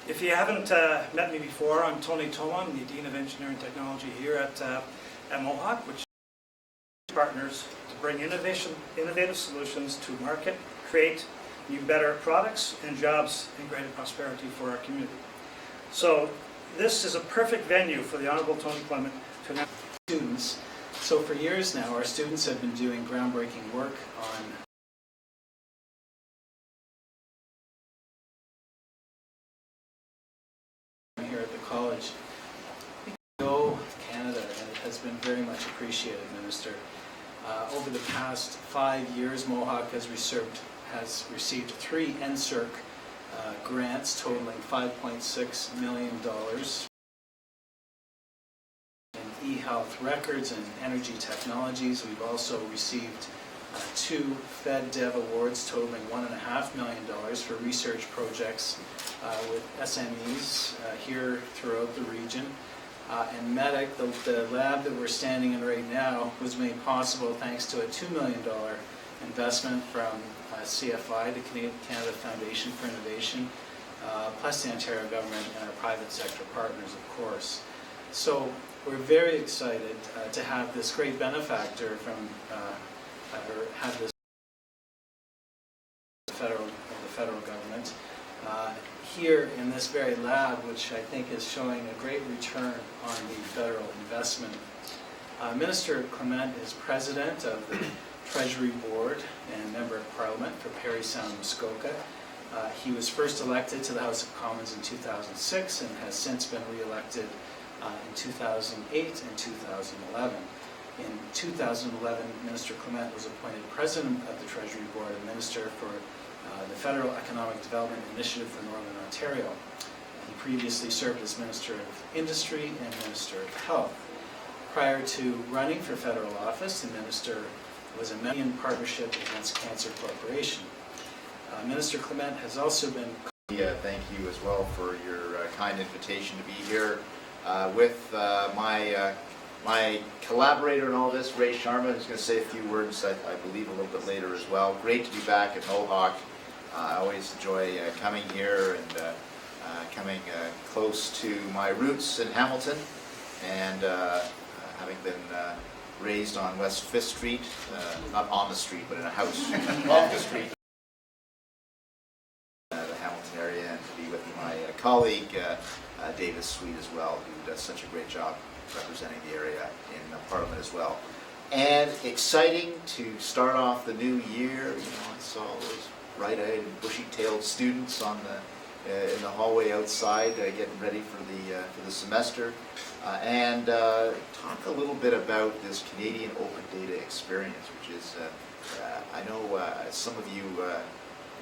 If you haven't met me before, I'm Tony Clement. I'm the Dean of Engineering Technology here at Mohawk, which partners to bring innovative solutions to market, create new, better products and jobs and greater prosperity for our community. So this is a perfect venue for the Honourable Tony Clement to announce students. So for years now, our students have been doing groundbreaking work on here at the college. Go Canada, and it has been very much appreciated, Minister. Over the past 5 years, Mohawk has received 3 NSERC grants totaling $5.6 million in e-health records and energy technologies. We've also received 2 FedDev awards totaling $1.5 million for research projects with SMEs here throughout the region. And MEDIC, the lab that we're standing in right now, was made possible thanks to a $2 million investment from CFI, the Canada Foundation for Innovation, plus the Ontario government and our private sector partners, of course. So we're very excited to have this great benefactor from, or have this the federal government here in this very lab, which I think is showing a great return on the federal investment. Minister Clement is president of the Treasury Board and member of Parliament for Parry Sound, Muskoka. He was first elected to the House of Commons in 2006 and has since been re-elected in 2008 and 2011. In 2011, Minister Clement was appointed president of the Treasury Board and minister for the Federal Economic Development Initiative for Northern Ontario. He previously served as Minister of Industry and Minister of Health. Prior to running for federal office, the minister was a member in Partnership Against Cancer Corporation. Minister Clement has also been... Thank you as well for your kind invitation to be here with my collaborator in all this, Ray Sharma, who's going to say a few words, I believe, a little bit later as well. Great to be back at Mohawk. I always enjoy coming here and coming close to my roots in Hamilton, and having been raised on West 5th Street, not on the street, but in a house off the street, the Hamilton area, and to be with my colleague, David Sweet as well, who does such a great job representing the area in Parliament as well. And exciting to start off the new year. You know, I saw those bright-eyed and bushy-tailed students on the in the hallway outside getting ready for the semester, and talk a little bit about this Canadian Open Data experience, which is I know some of you,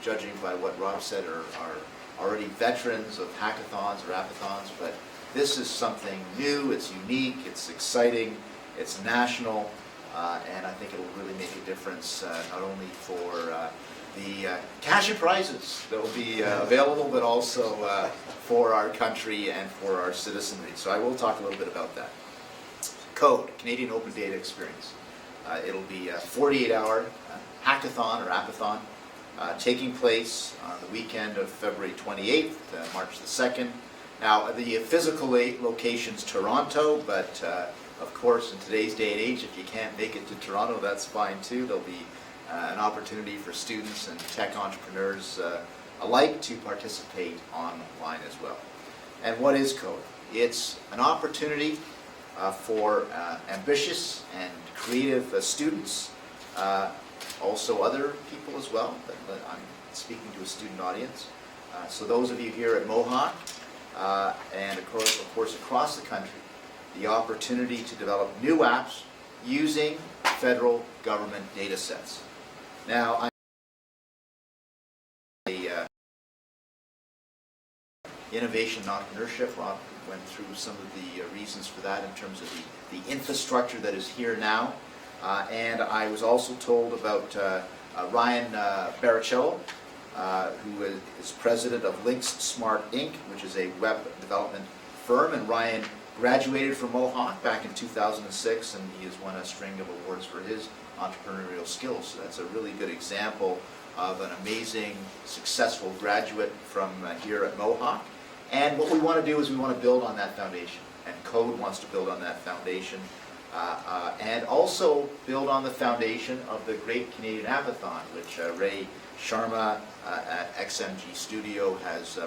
judging by what Rob said, are already veterans of hackathons or appathons, but this is something new, it's unique, it's exciting, it's national, and I think it will really make a difference not only for the cash and prizes that will be available, but also for our country and for our citizenry. So I will talk a little bit about that. CODE, Canadian Open Data Experience. It'll be a 48-hour hackathon or appathon taking place on the weekend of February 28th, March the 2nd. Now, the physical location's Toronto, but of course, in today's day and age, if you can't make it to Toronto, that's fine too. There'll be an opportunity for students and tech entrepreneurs alike to participate online as well. And what is CODE? It's an opportunity for ambitious and creative students, also other people as well, but I'm speaking to a student audience. So those of you here at Mohawk, and of course across the country, the opportunity to develop new apps using federal government data sets. Now, innovation and entrepreneurship, Rob went through some of the reasons for that in terms of the infrastructure that is here now. And I was also told about Ryan Barrichello, who is president of Links Smart Inc., which is a web development firm. And Ryan graduated from Mohawk back in 2006, and he has won a string of awards for his entrepreneurial skills. So that's a really good example of an amazing, successful graduate from here at Mohawk. And what we want to do is we want to build on that foundation, and Code wants to build on that foundation, and also build on the foundation of the great Canadian Appathon, which Ray Sharma at XMG Studio has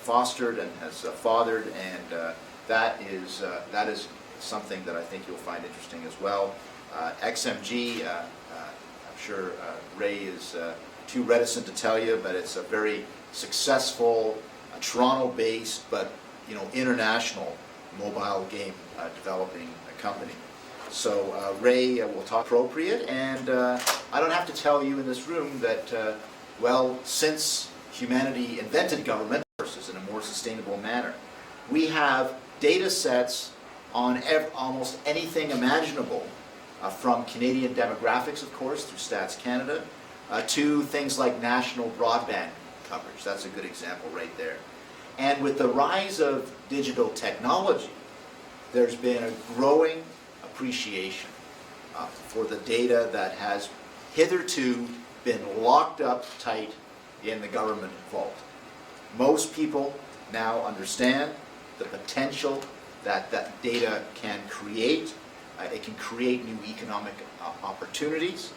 fostered and has fathered, and that is something that I think you'll find interesting as well. XMG, I'm sure Ray is too reticent to tell you, but it's a very successful, Toronto-based, but international mobile game developing company. So Ray will talk appropriate, and I don't have to tell you in this room that, well, since humanity invented government in a more sustainable manner, we have data sets on almost anything imaginable, from Canadian demographics, of course, through Stats Canada, to things like national broadband coverage. That's a good example right there. And with the rise of digital technology, there's been a growing appreciation for the data that has hitherto been locked up tight in the government vault. Most people now understand the potential that that data can create. It can create new economic opportunities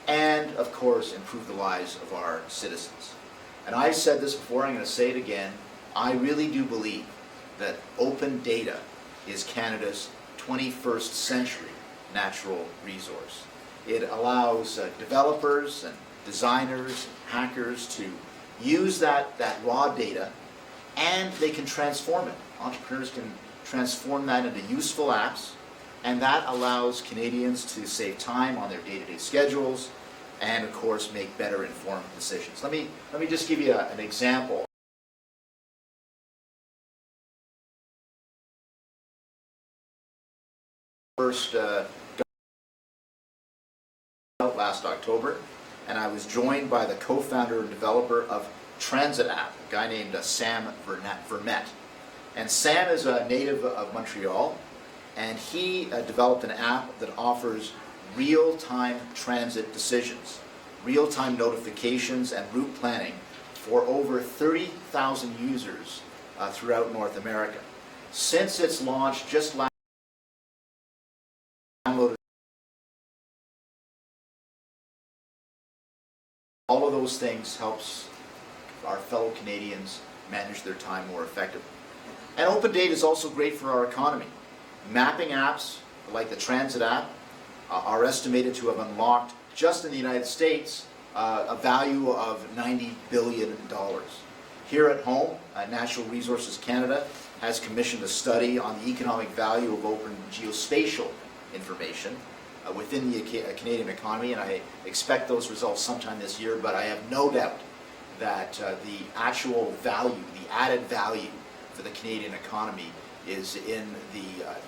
and, of course, improve the lives of our citizens. And I've said this before, I'm going to say it again, I really do believe that open data is Canada's 21st century natural resource. It allows developers and designers and hackers to use that raw data, and they can transform it. Entrepreneurs can transform that into useful apps, and that allows Canadians to save time on their day-to-day schedules and, of course, make better informed decisions. Let me just give you an example. First out last October, and I was joined by the co-founder and developer of Transit App, a guy named Sam Vermette. And Sam is a native of Montreal, and he developed an app that offers real-time transit decisions, real-time notifications and route planning for over 30,000 users throughout North America. Since its launch just last downloaded, all of those things helps our fellow Canadians manage their time more effectively. And open data is also great for our economy. Mapping apps like the Transit app are estimated to have unlocked, just in the United States, a value of $90 billion. Here at home, Natural Resources Canada has commissioned a study on the economic value of open geospatial information within the Canadian economy, and I expect those results sometime this year, but I have no doubt that the actual value, the added value for the Canadian economy is in the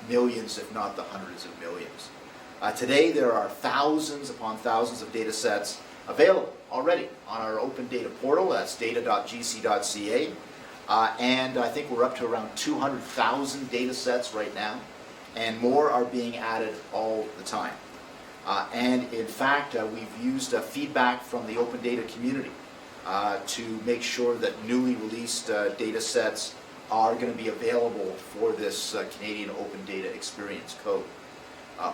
millions, if not the hundreds of millions. Today there are thousands upon thousands of data sets available already on our open data portal. That's data.gc.ca, and I think we're up to around 200,000 data sets right now, and more are being added all the time. And in fact, we've used feedback from the open data community to make sure that newly released data sets are going to be available for this Canadian Open Data Experience Code.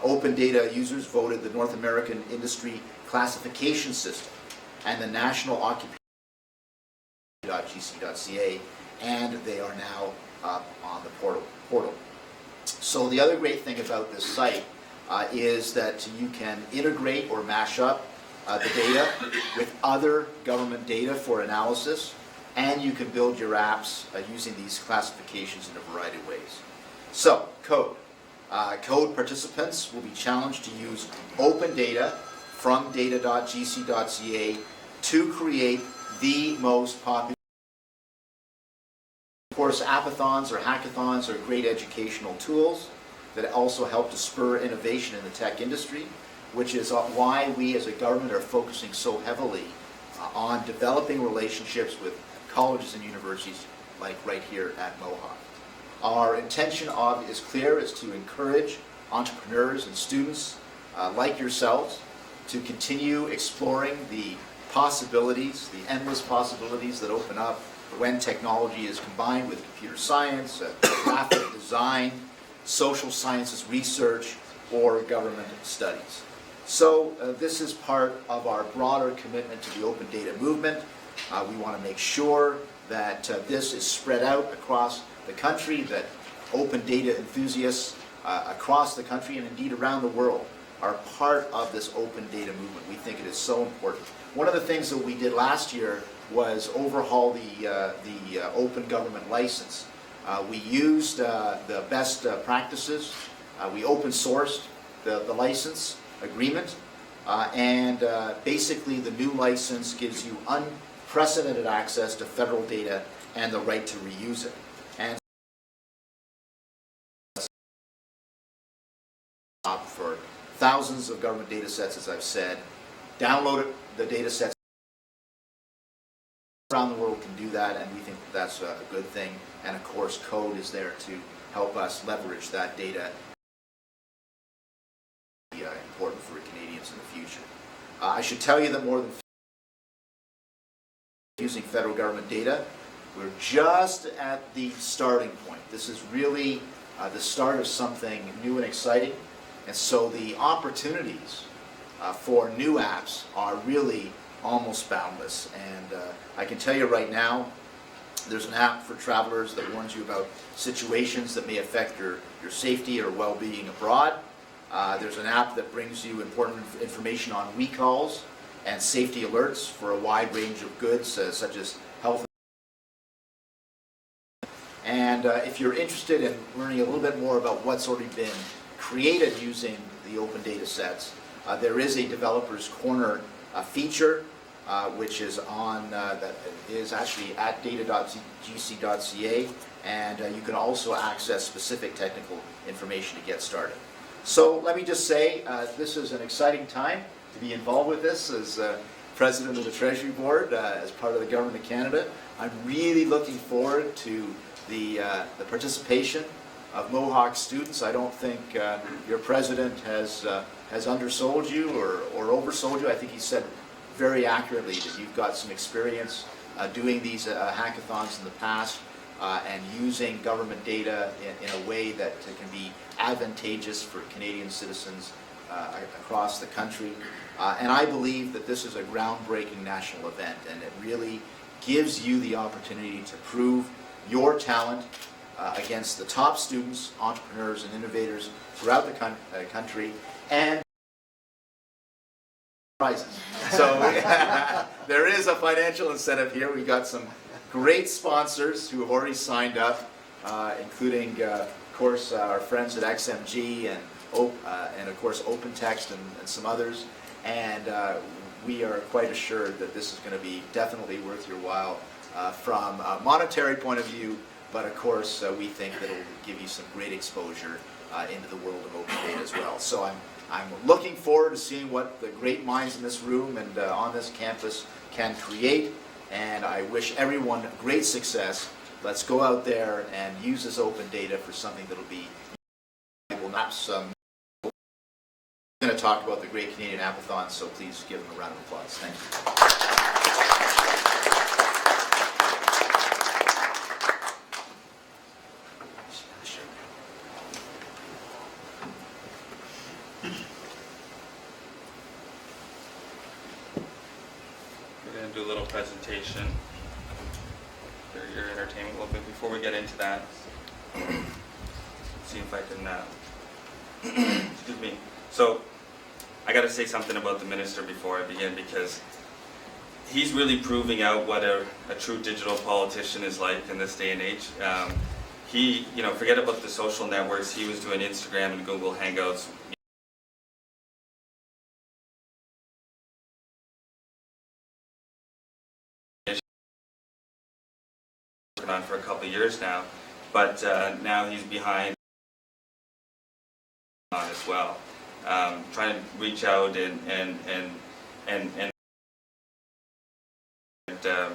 Open data users voted the North American Industry Classification System and the National Occupation.gc.ca, and they are now on the portal. So the other great thing about this site is that you can integrate or mash up the data with other government data for analysis, and you can build your apps using these classifications in a variety of ways. So, Code. Code participants will be challenged to use open data from data.gc.ca to create the most popular. Of course, appathons or hackathons are great educational tools that also help to spur innovation in the tech industry, which is why we as a government are focusing so heavily on developing relationships with colleges and universities like right here at Mohawk. Our intention is clear, is to encourage entrepreneurs and students like yourselves to continue exploring the possibilities, the endless possibilities that open up when technology is combined with computer science, graphic design, social sciences research, or government studies. So this is part of our broader commitment to the open data movement. We want to make sure that this is spread out across the country, that open data enthusiasts across the country and indeed around the world are part of this open data movement. We think it is so important. One of the things that we did last year was overhaul the open government license. We used the best practices. We open sourced the license agreement, and basically the new license gives you unprecedented access to federal data and the right to reuse it. And for thousands of government data sets, as I've said, download the data sets around the world can do that, and we think that that's a good thing. And of course, code is there to help us leverage that data. Important for Canadians in the future. I should tell you that more than using federal government data, we're just at the starting point. This is really the start of something new and exciting, and so the opportunities for new apps are really almost boundless. And I can tell you right now, there's an app for travelers that warns you about situations that may affect your safety or well-being abroad. There's an app that brings you important information on recalls and safety alerts for a wide range of goods, such as health. And if you're interested in learning a little bit more about what's already been created using the open data sets, there is a Developers Corner feature, which is on that is actually at data.gc.ca, and you can also access specific technical information to get started. So let me just say, this is an exciting time to be involved with this as President of the Treasury Board, as part of the Government of Canada. I'm really looking forward to the participation of Mohawk students. I don't think your President has undersold you or oversold you. I think he said very accurately that you've got some experience doing these hackathons in the past and using government data in a way that can be advantageous for Canadian citizens across the country. And I believe that this is a groundbreaking national event, and it really gives you the opportunity to prove your talent against the top students, entrepreneurs, and innovators throughout the country, and prizes. So there is a financial incentive here. We've got some great sponsors who have already signed up, including, of course, our friends at XMG and of course, OpenText and some others. And we are quite assured that this is going to be definitely worth your while from a monetary point of view, but of course, we think that it will give you some great exposure into the world of open data as well. So I'm looking forward to seeing what the great minds in this room and on this campus can create, and I wish everyone great success. Let's go out there and use this open data for something that will be I'm going to talk about the Great Canadian Appathons, so please give them a round of applause. Thank We're going to do a little presentation for your entertainment a little bit before we get into that. See if I can, excuse me. So, I got to say something about the minister before I begin, because he's really proving out what a true digital politician is like in this day and age. He, forget about the social networks. He was doing Instagram and Google Hangouts. Working on for a couple of years now, but now he's behind on as well. Trying to reach out and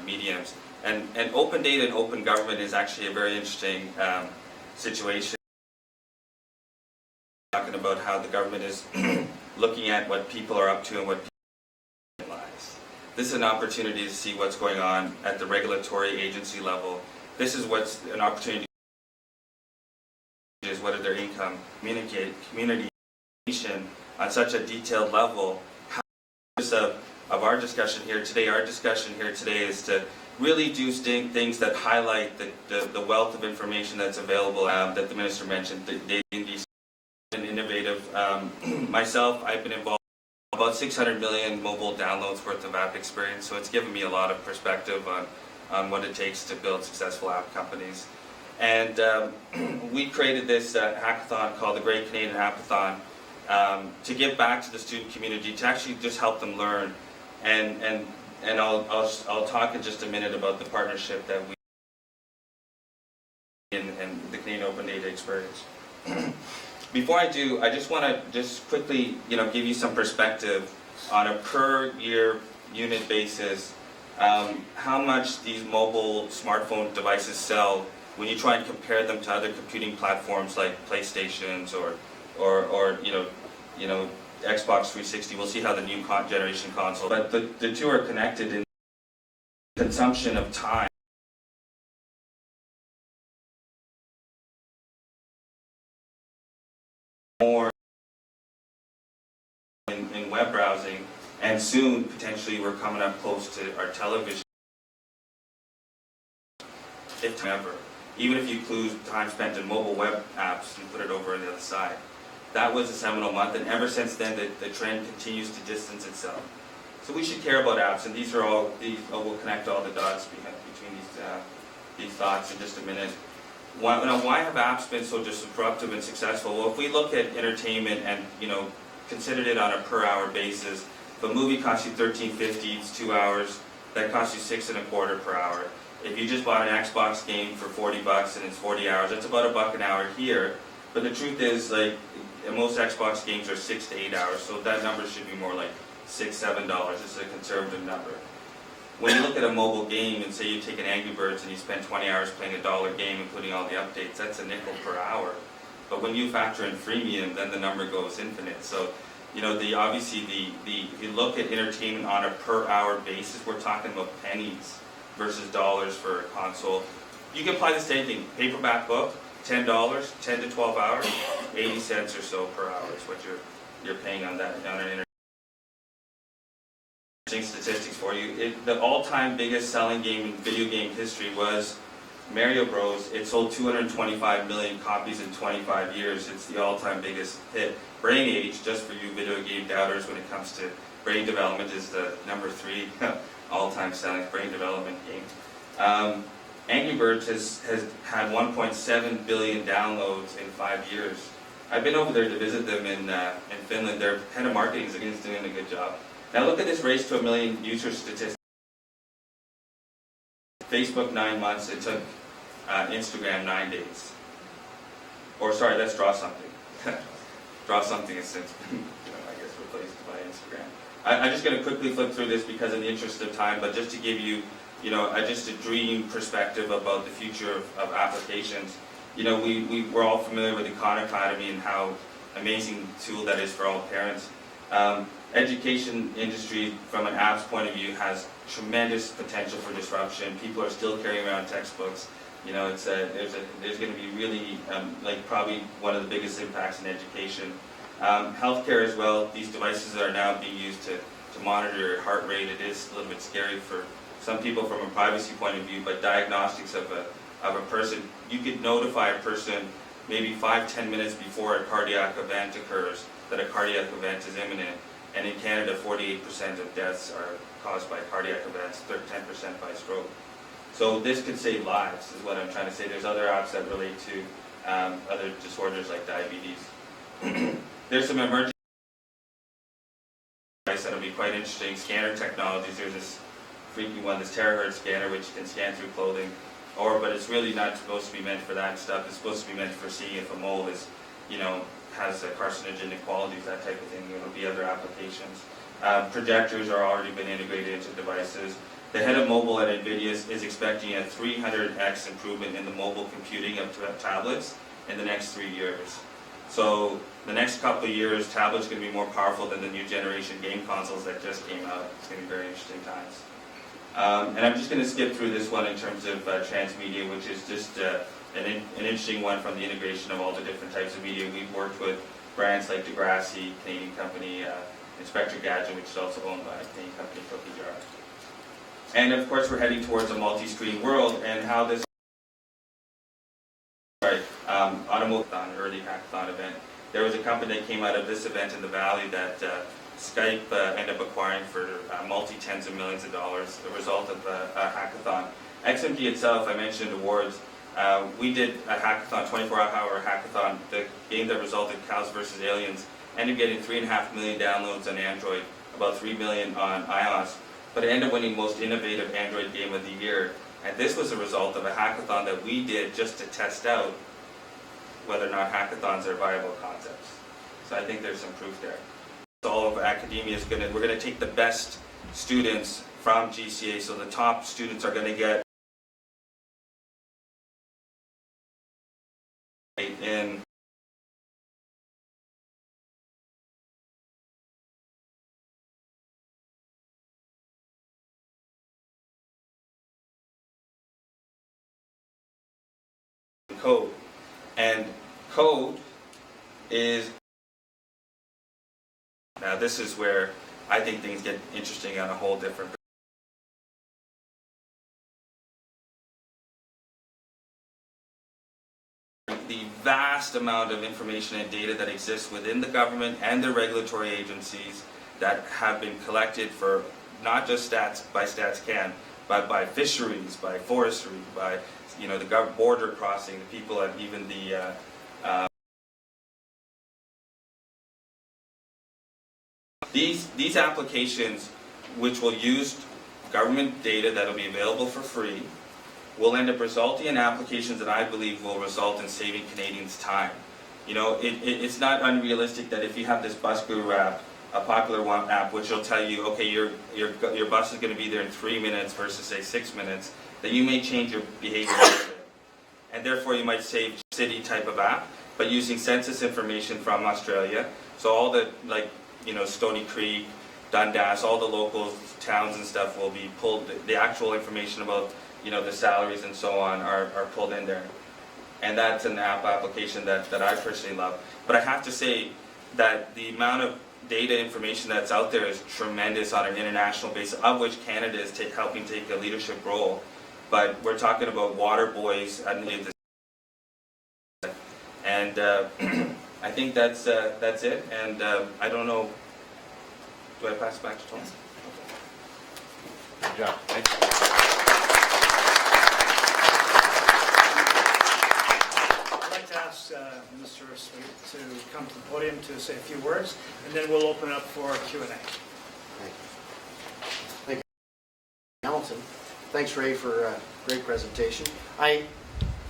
mediums. And open data and open government is actually a very interesting situation. Talking about how the government is looking at what people are up to and what people realize. This is an opportunity to see what's going on at the regulatory agency level. This is what's an opportunity is what are their income, communication on such a detailed level. Of our discussion here today, is to really do things that highlight the wealth of information that's available that the Minister mentioned, the and innovative. Myself, I've been involved in about 600 million mobile downloads worth of app experience, so it's given me a lot of perspective on what it takes to build successful app companies. And we created this hackathon called the Great Canadian Appathon to give back to the student community, to actually just help them learn. And I'll talk in just a minute about the partnership that we and the Canadian Open Data experience. Before I do, I just want to quickly, give you some perspective on a per year unit basis, how much these mobile smartphone devices sell when you try and compare them to other computing platforms like PlayStations or Xbox 360. We'll see how the new generation console. But the two are connected in consumption of time. More in web browsing, and soon potentially we're coming up close to our television. If ever, even if you include time spent in mobile web apps and put it over on the other side. That was a seminal month, and ever since then the trend continues to distance itself. So we should care about apps, and we'll connect all the dots between these thoughts in just a minute. Why have apps been so disruptive and successful? Well, if we look at entertainment and considered it on a per hour basis, if a movie costs you $13.50, it's 2 hours, that costs you $6.25 per hour. If you just bought an Xbox game for $40 and it's 40 hours, that's about $1 an hour here. But the truth is, most Xbox games are 6 to 8 hours, so that number should be more like $6, $7. This is a conservative number. When you look at a mobile game and say you take an Angry Birds and you spend 20 hours playing a $1 game including all the updates, that's a nickel per hour. But when you factor in freemium, then the number goes infinite. So, obviously if you look at entertainment on a per hour basis, we're talking about pennies versus dollars for a console. You can apply this to anything. Paperback book, $10, 10 to 12 hours, 80 cents or so per hour is what you're paying on that on an statistics for you. The all-time biggest selling game in video game history was Mario Bros. It sold 225 million copies in 25 years. It's the all-time biggest hit. Brain Age, just for you video game doubters when it comes to brain development, is the number 3 all-time selling brain development game. Angry Birds has had 1.7 billion downloads in 5 years. I've been over there to visit them in Finland. Their head of marketing is doing a good job. Now look at this race to 1 million user statistics. Facebook 9 months, it took Instagram 9 days. Or sorry, let's draw something. Draw something has since been, I guess, replaced by Instagram. I'm just going to quickly flip through this because in the interest of time, but just to give you, just a dream perspective about the future of applications. We're all familiar with the Khan Academy and how amazing tool that is for all parents. Education industry, from an apps point of view, has tremendous potential for disruption. People are still carrying around textbooks. There's going to be really probably one of the biggest impacts in education. Healthcare as well. These devices are now being used to monitor your heart rate. It is a little bit scary for some people from a privacy point of view, but diagnostics of a person, you could notify a person maybe 5-10 minutes before a cardiac event occurs that a cardiac event is imminent. And in Canada, 48% of deaths are caused by cardiac events, 10% by stroke. So this could save lives, is what I'm trying to say. There's other apps that relate to other disorders like diabetes. There's some emerging devices that'll be quite interesting. Scanner technologies. There's this freaky one, this terahertz scanner, which can scan through clothing. But it's really not supposed to be meant for that stuff. It's supposed to be meant for seeing if a mole is, has carcinogenic qualities, that type of thing. There will be other applications. Projectors are already been integrated into devices. The head of mobile at NVIDIA is expecting a 300x improvement in the mobile computing of tablets in the next 3 years. So the next couple of years, tablets are going to be more powerful than the new generation game consoles that just came out. It's going to be very interesting times. And I'm just going to skip through this one in terms of transmedia, which is just an interesting one from the integration of all the different types of media. We've worked with brands like Degrassi, Canadian company, Inspector Gadget, which is also owned by a Canadian company, Cookie Jar. And of course, we're heading towards a multi-screen world, and how this Automotive early hackathon event. There was a company that came out of this event in the Valley that Skype ended up acquiring for multi-tens of millions of dollars, the result of a hackathon. XMG itself, I mentioned awards. We did a hackathon, 24-hour hackathon. The game that resulted, Cows vs. Aliens, ended up getting 3.5 million downloads on Android, about 3 million on iOS, but it ended up winning Most Innovative Android Game of the Year. And this was a result of a hackathon that we did just to test out whether or not hackathons are viable concepts. So I think there's some proof there. All of academia is we're going to take the best students from GCA, so the top students are going to get in code. And code is, now this is where I think things get interesting on a whole different. The vast amount of information and data that exists within the government and the regulatory agencies that have been collected for not just stats by StatsCan, but by fisheries, by forestry, by the border crossing, the people, and even the these applications, which will use government data that will be available for free, will end up resulting in applications that I believe will result in saving Canadians time. It's not unrealistic that if you have this Bus Guru app, a popular one app, which will tell you, okay, your bus is going to be there in 3 minutes versus say 6 minutes, that you may change your behavior a little bit. And therefore you might save city type of app, but using census information from Australia. So all the, Stony Creek, Dundas, all the local towns and stuff will be pulled, the actual information about, the salaries and so on are pulled in there. And that's an app application that I personally love. But I have to say that the amount of data information that's out there is tremendous on an international basis, of which Canada is helping take a leadership role. But we're talking about water boys and I think that's it. And I don't know. Do I pass it back to Tony? Good job. Thank you. I'd like to ask Mr. Sweet to come to the podium to say a few words, and then we'll open it up for Q&A. Thank you, Hamilton. Thanks, Ray, for a great presentation. I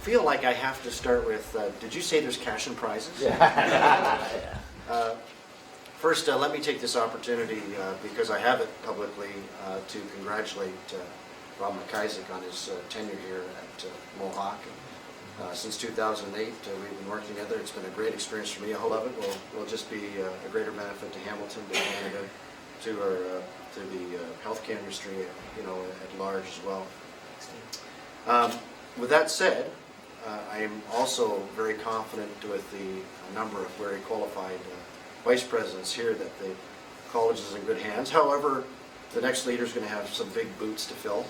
feel like I have to start with, did you say there's cash and prizes? Yeah. First, let me take this opportunity, because I have it publicly, to congratulate Rob McIsaac on his tenure here at Mohawk. Since 2008, we've been working together. It's been a great experience for me. I hope it will just be a greater benefit to Hamilton, to Canada, to the healthcare industry, at large as well. With that said, I am also very confident with the number of very qualified vice presidents here that the college is in good hands. However, the next leader is going to have some big boots to fill,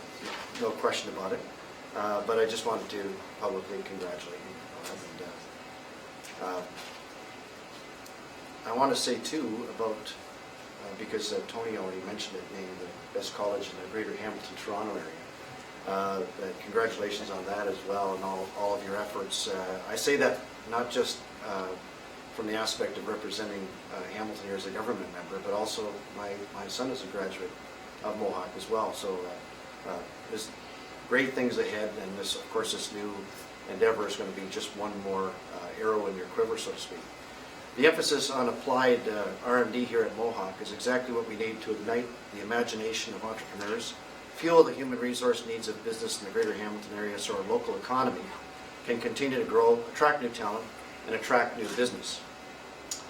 no question about it. But I just wanted to publicly congratulate you. And, I want to say too about, because Tony already mentioned it, being the best college in the greater Hamilton, Toronto area. Congratulations on that as well, and all of your efforts. I say that not just from the aspect of representing Hamilton here as a government member, but also my son is a graduate of Mohawk as well. So there's great things ahead, and this, of course, this new endeavor is going to be just one more arrow in your quiver, so to speak. The emphasis on applied R&D here at Mohawk is exactly what we need to ignite the imagination of entrepreneurs, fuel the human resource needs of business in the greater Hamilton area so our local economy can continue to grow, attract new talent, and attract new business.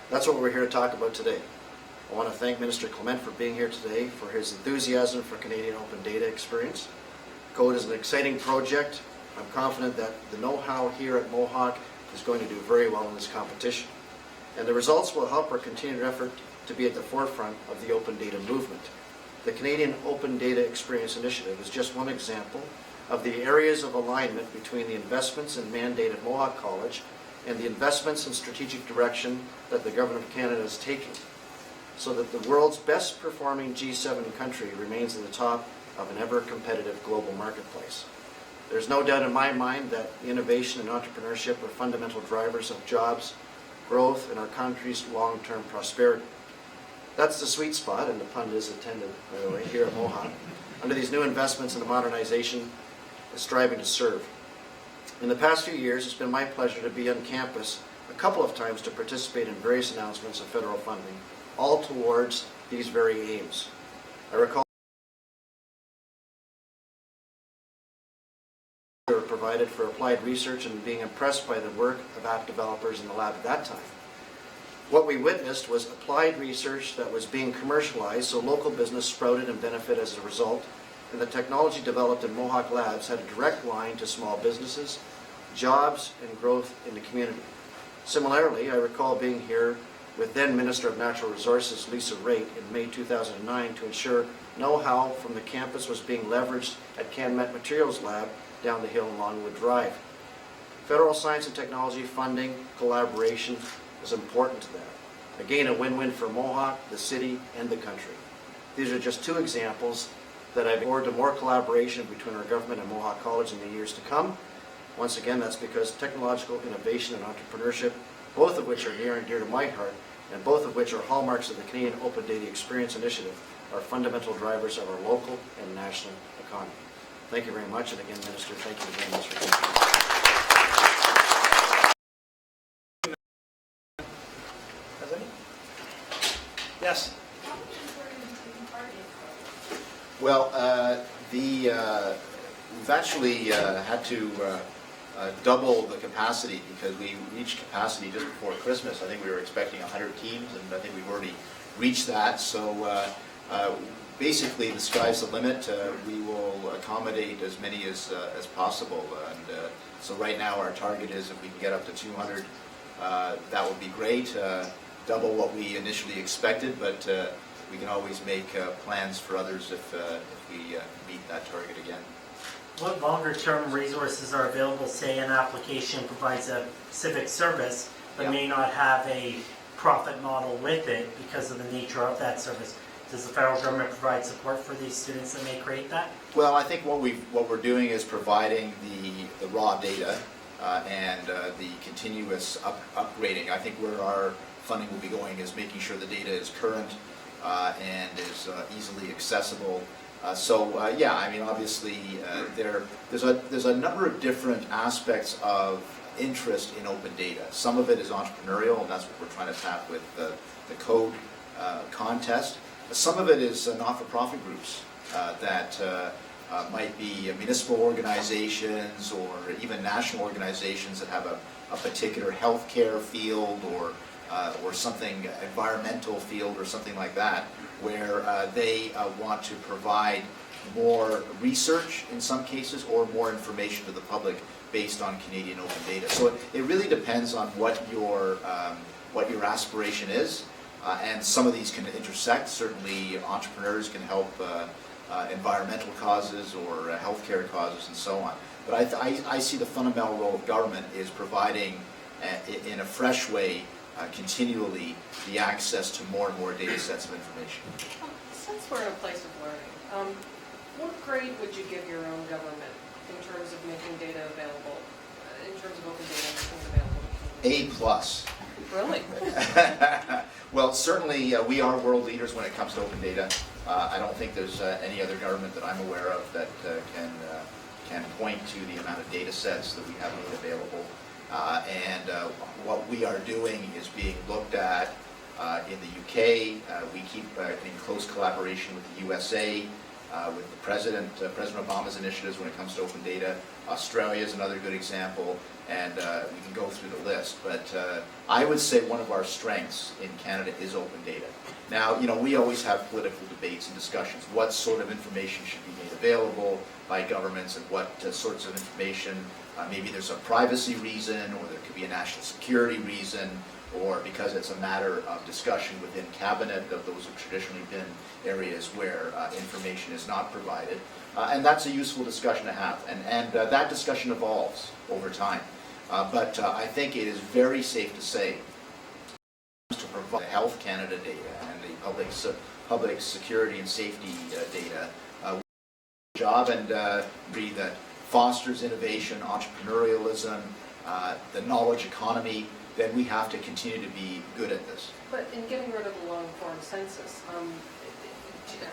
That's what we're here to talk about today. I want to thank Minister Clement for being here today, for his enthusiasm for Canadian open data experience. CODE is an exciting project. I'm confident that the know-how here at Mohawk is going to do very well in this competition. And the results will help our continued effort to be at the forefront of the open data movement. The Canadian Open Data Experience Initiative is just one example of the areas of alignment between the investments in mandate at Mohawk College and the investments in strategic direction that the Government of Canada is taking, so that the world's best performing G7 country remains at the top of an ever-competitive global marketplace. There's no doubt in my mind that innovation and entrepreneurship are fundamental drivers of jobs, growth, and our country's long-term prosperity. That's the sweet spot, and the pun is intended, by the way, here at Mohawk, under these new investments in the modernization is striving to serve. In the past few years, it's been my pleasure to be on campus a couple of times to participate in various announcements of federal funding, all towards these very aims. I recall they were provided for applied research and being impressed by the work of app developers in the lab at that time. What we witnessed was applied research that was being commercialized, so local business sprouted and benefited as a result, and the technology developed in Mohawk Labs had a direct line to small businesses, jobs, and growth in the community. Similarly, I recall being here with then Minister of Natural Resources Lisa Raitt in May 2009 to ensure know-how from the campus was being leveraged at Clement Materials Lab down the hill in Longwood Drive. Federal science and technology funding collaboration is important to that. Again, a win-win for Mohawk, the city, and the country. These are just two examples that I look forward to more collaboration between our government and Mohawk College in the years to come. Once again, that's because technological innovation and entrepreneurship, both of which are near and dear to my heart, and both of which are hallmarks of the Canadian Open Data Experience Initiative, are fundamental drivers of our local and national economy. Thank you very much, and again, Minister, thank you very much for coming. Yes. Well, we've actually had to double the capacity because we reached capacity just before Christmas. I think we were expecting 100 teams, and I think we've already reached that. So basically, the sky's the limit. We will accommodate as many as possible. And so right now, our target is if we can get up to 200, that would be great. Double what we initially expected, but we can always make plans for others if we meet that target again. What longer-term resources are available? Say an application provides a civic service, but may not have a profit model with it because of the nature of that service. Does the federal government provide support for these students that may create that? Well, I think what we're doing is providing the raw data and the continuous upgrading. I think where our funding will be going is making sure the data is current and is easily accessible. Yeah, I mean, obviously there's a number of different aspects of interest in open data. Some of it is entrepreneurial, and that's what we're trying to tap with the CODE contest. Some of it is not-for-profit groups that might be municipal organizations or even national organizations that have a particular healthcare field or something environmental field or something like that, where they want to provide more research in some cases or more information to the public based on Canadian open data. So it really depends on what your aspiration is, and some of these can intersect. Certainly, entrepreneurs can help environmental causes or healthcare causes and so on. But I see the fundamental role of government is providing, in a fresh way, continually the access to more and more data sets of information. Since we're in a place of learning, what grade would you give your own government in terms of making data available, in terms of open data making available? A+. Really? Well, certainly we are world leaders when it comes to open data. I don't think there's any other government that I'm aware of that can point to the amount of data sets that we have made available. What we are doing is being looked at in the UK. We keep in close collaboration with the USA with the President Obama's initiatives when it comes to open data. Australia is another good example, and we can go through the list. But I would say one of our strengths in Canada is open data. Now, we always have political debates and discussions. What sort of information should be made available by governments, and what sorts of information, maybe there's a privacy reason, or there could be a national security reason, or because it's a matter of discussion within cabinet. Those have traditionally been areas where information is not provided. And that's a useful discussion to have. And that discussion evolves over time. But I think it is very safe to say to provide Health Canada data and the public security and safety data job, and agree that fosters innovation, entrepreneurialism, the knowledge economy, then we have to continue to be good at this. But in getting rid of the long-form census,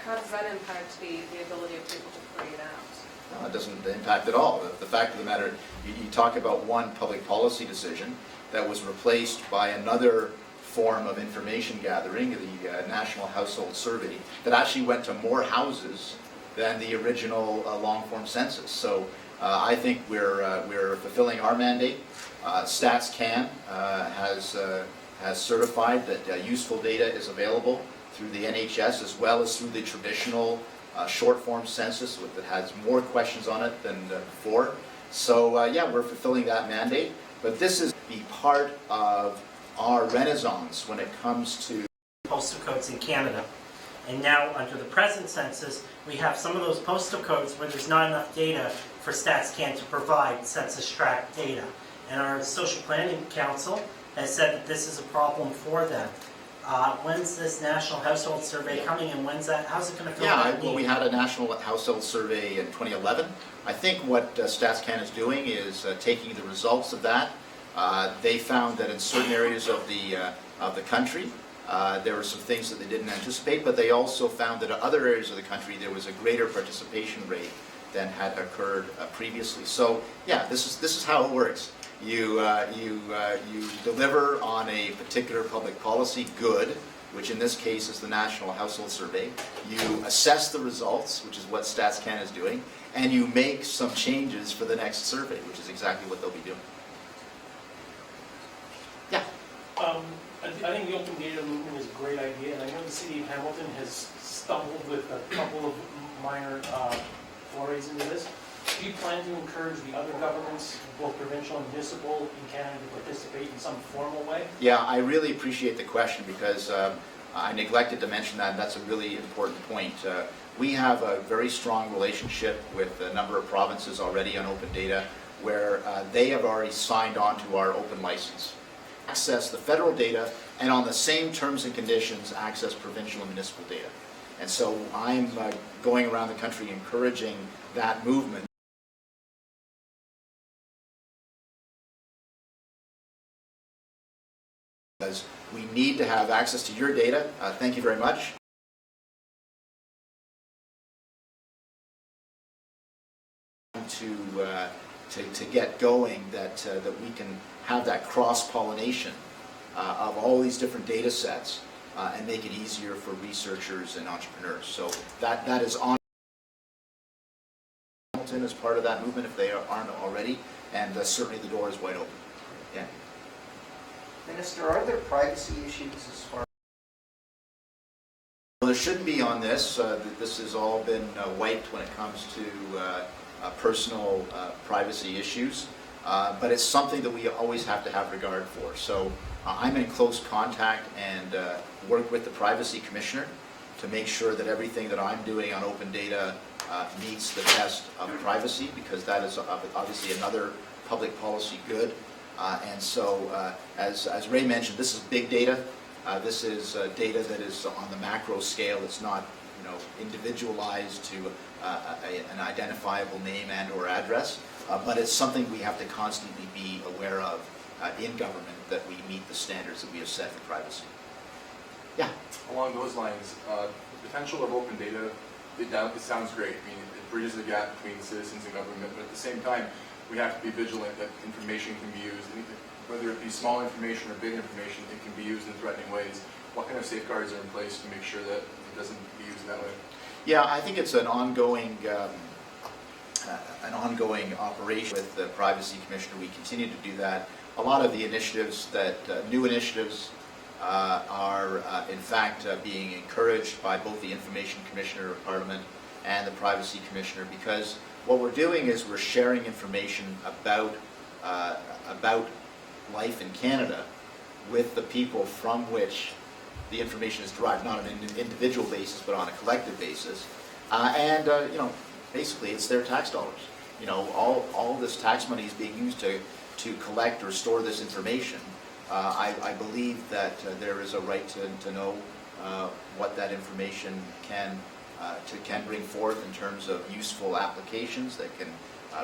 how does that impact the ability of people to create apps? No, it doesn't impact at all. The fact of the matter, you talk about one public policy decision that was replaced by another form of information gathering, the National Household Survey, that actually went to more houses than the original long-form census. So I think we're fulfilling our mandate. Stats Can has certified that useful data is available through the NHS as well as through the traditional short-form census that has more questions on it than before. So yeah, we're fulfilling that mandate. But this is the part of our renaissance when it comes to postal codes in Canada. And now, under the present census, we have some of those postal codes where there's not enough data for StatsCan to provide census tract data. And our Social Planning Council has said that this is a problem for them. When's this National Household Survey coming, and when's that? How's it going to fill that need? Well, we had a National Household Survey in 2011. I think what StatsCan is doing is taking the results of that. They found that in certain areas of the country, there were some things that they didn't anticipate, but they also found that in other areas of the country there was a greater participation rate than had occurred previously. So yeah, this is how it works. You deliver on a particular public policy good, which in this case is the National Household Survey. You assess the results, which is what StatsCan is doing, and you make some changes for the next survey, which is exactly what they'll be doing. Yeah. I think the open data movement is a great idea, and I know the city of Hamilton has stumbled with a couple of minor forays into this. Do you plan to encourage the other governments, both provincial and municipal, in Canada to participate in some formal way? Yeah, I really appreciate the question, because I neglected to mention that, and that's a really important point. We have a very strong relationship with a number of provinces already on open data, where they have already signed on to our open license. Access the federal data, and on the same terms and conditions, access provincial and municipal data. And so I'm going around the country encouraging that movement. Because we need to have access to your data. Thank you very much. To get going, that we can have that cross-pollination of all these different data sets and make it easier for researchers and entrepreneurs. So that is on Hamilton as part of that movement if they aren't already, and certainly the door is wide open. Yeah. Minister, are there privacy issues as far? Well, there shouldn't be on this. This has all been wiped when it comes to personal privacy issues, but it's something that we always have to have regard for. So I'm in close contact and work with the Privacy Commissioner to make sure that everything that I'm doing on open data meets the test of privacy, because that is obviously another public policy good. And so, as Ray mentioned, this is big data. This is data that is on the macro scale. It's not, individualized to an identifiable name and or address, but it's something we have to constantly be aware of in government, that we meet the standards that we have set for privacy. Yeah. Along those lines, the potential of open data, it sounds great. I mean, it bridges the gap between citizens and government, but at the same time, we have to be vigilant that information can be used, whether it be small information or big information, it can be used in threatening ways. What kind of safeguards are in place to make sure that it doesn't be used that way? Yeah, I think it's an ongoing operation with the Privacy Commissioner. We continue to do that. A lot of the initiatives new initiatives are in fact being encouraged by both the Information Commissioner of Parliament and the Privacy Commissioner, because what we're doing is we're sharing information about life in Canada with the people from which the information is derived, not on an individual basis, but on a collective basis. You know, basically it's their tax dollars. You know, all this tax money is being used to collect or store this information. I believe that there is a right to know what that information can bring forth in terms of useful applications that can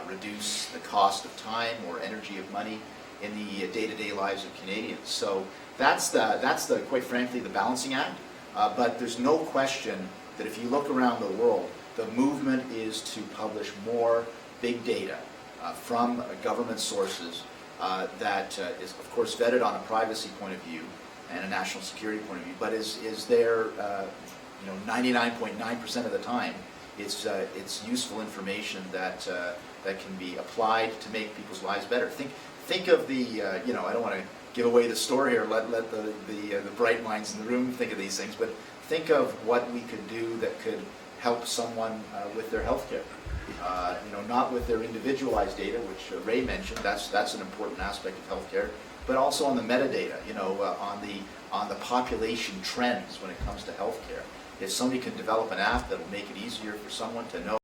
reduce the cost of time or energy of money in the day-to-day lives of Canadians. So that's the quite frankly the balancing act. But there's no question that if you look around the world, the movement is to publish more big data from government sources that is of course vetted on a privacy point of view and a national security point of view, but is there, you know, 99.9% of the time, it's useful information that can be applied to make people's lives better. Think of the, you know, I don't want to give away the story or let the bright minds in the room think of these things, but think of what we could do that could help someone with their health care. You know, not with their individualized data, which Ray mentioned. That's an important aspect of healthcare, but also on the metadata. You know, on the population trends when it comes to healthcare. If somebody can develop an app that will make it easier for someone to know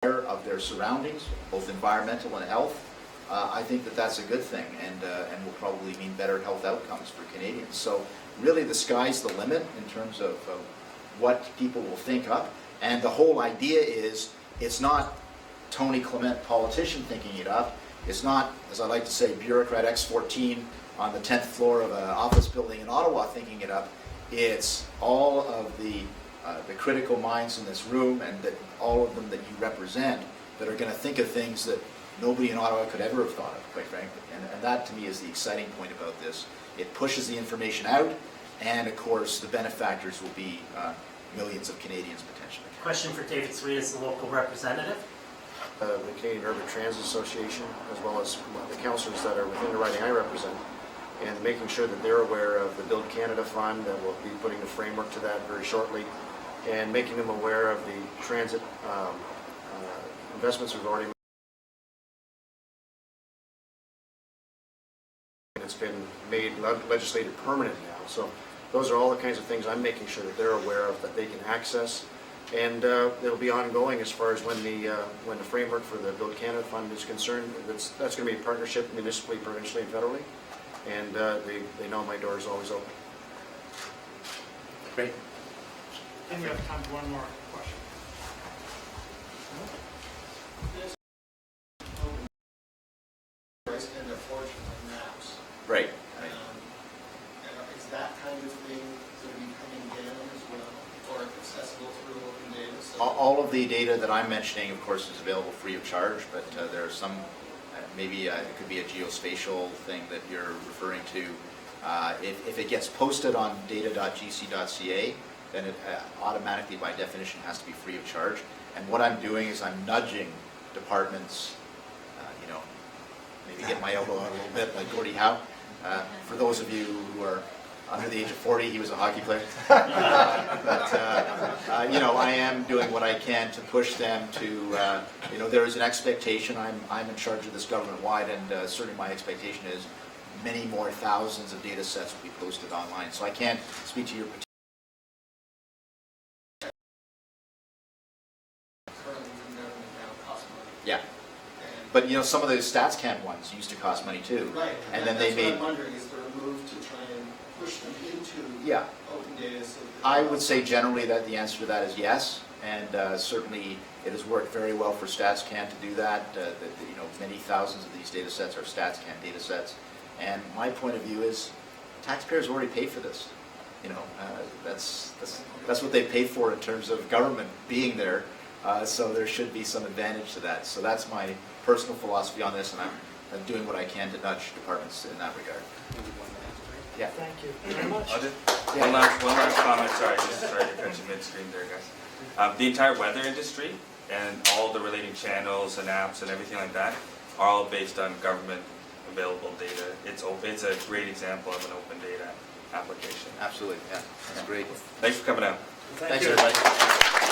of their surroundings, both environmental and health, I think that that's a good thing, and will probably mean better health outcomes for Canadians. So really, the sky's the limit in terms of what people will think up. And the whole idea is, it's not Tony Clement, politician, thinking it up. It's not, as I like to say, bureaucrat X14 on the 10th floor of an office building in Ottawa thinking it up. It's all of the critical minds in this room, and that all of them that you represent, that are going to think of things that nobody in Ottawa could ever have thought of, quite frankly. And that, to me, is the exciting point about this. It pushes the information out, and of course, the benefactors will be millions of Canadians potentially. Question for David Sweet as the local representative. The Canadian Urban Transit Association, as well as the councillors that are within the riding I represent, and making sure that they're aware of the Build Canada Fund, and we'll be putting a framework to that very shortly, and making them aware of the transit investments we've already made. It's been made legislated permanent now. So those are all the kinds of things I'm making sure that they're aware of, that they can access. And it'll be ongoing as far as when the framework for the Build Canada Fund is concerned. That's going to be a partnership municipally, provincially, and federally. And they know my door is always open. Great. I think we have time for one more question. And their fortune on maps. Right. Is that kind of thing going to be coming down as well, or accessible through open data? So All of the data that I'm mentioning, of course, is available free of charge, but there are some, maybe it could be a geospatial thing that you're referring to. If it gets posted on data.gc.ca, then it automatically, by definition, has to be free of charge. And what I'm doing is I'm nudging departments, you know, maybe get my elbow out a little bit, like Gordie Howe. For those of you who are under the age of 40, he was a hockey player. But, you know, I am doing what I can to push them to, you know, there is an expectation. I'm in charge of this government-wide, and certainly my expectation is many more thousands of data sets will be posted online. So I can't speak to your particular. currently from government now costs money. Yeah. And- But, you know, some of those StatsCan ones used to cost money too. Right. And then they made. That's what I'm wondering, is there a move to try and push them into Yeah. open data so that I would say generally that the answer to that is yes, and certainly it has worked very well for StatsCan to do that. You know, many thousands of these data sets are StatsCan data sets, and my point of view is taxpayers already pay for this. You know, that's what they pay for in terms of government being there. So there should be some advantage to that. So that's my personal philosophy on this, and I'm doing what I can to nudge departments in that regard. Yeah. Thank you very much. I'll just, one last comment, sorry to cut you midstream there, guys. The entire weather industry and all the related channels and apps and everything like that are all based on government available data. It's open, it's a great example of an open data application. Absolutely, yeah, that's great. Thanks for coming out. Thank Thanks, you. everybody.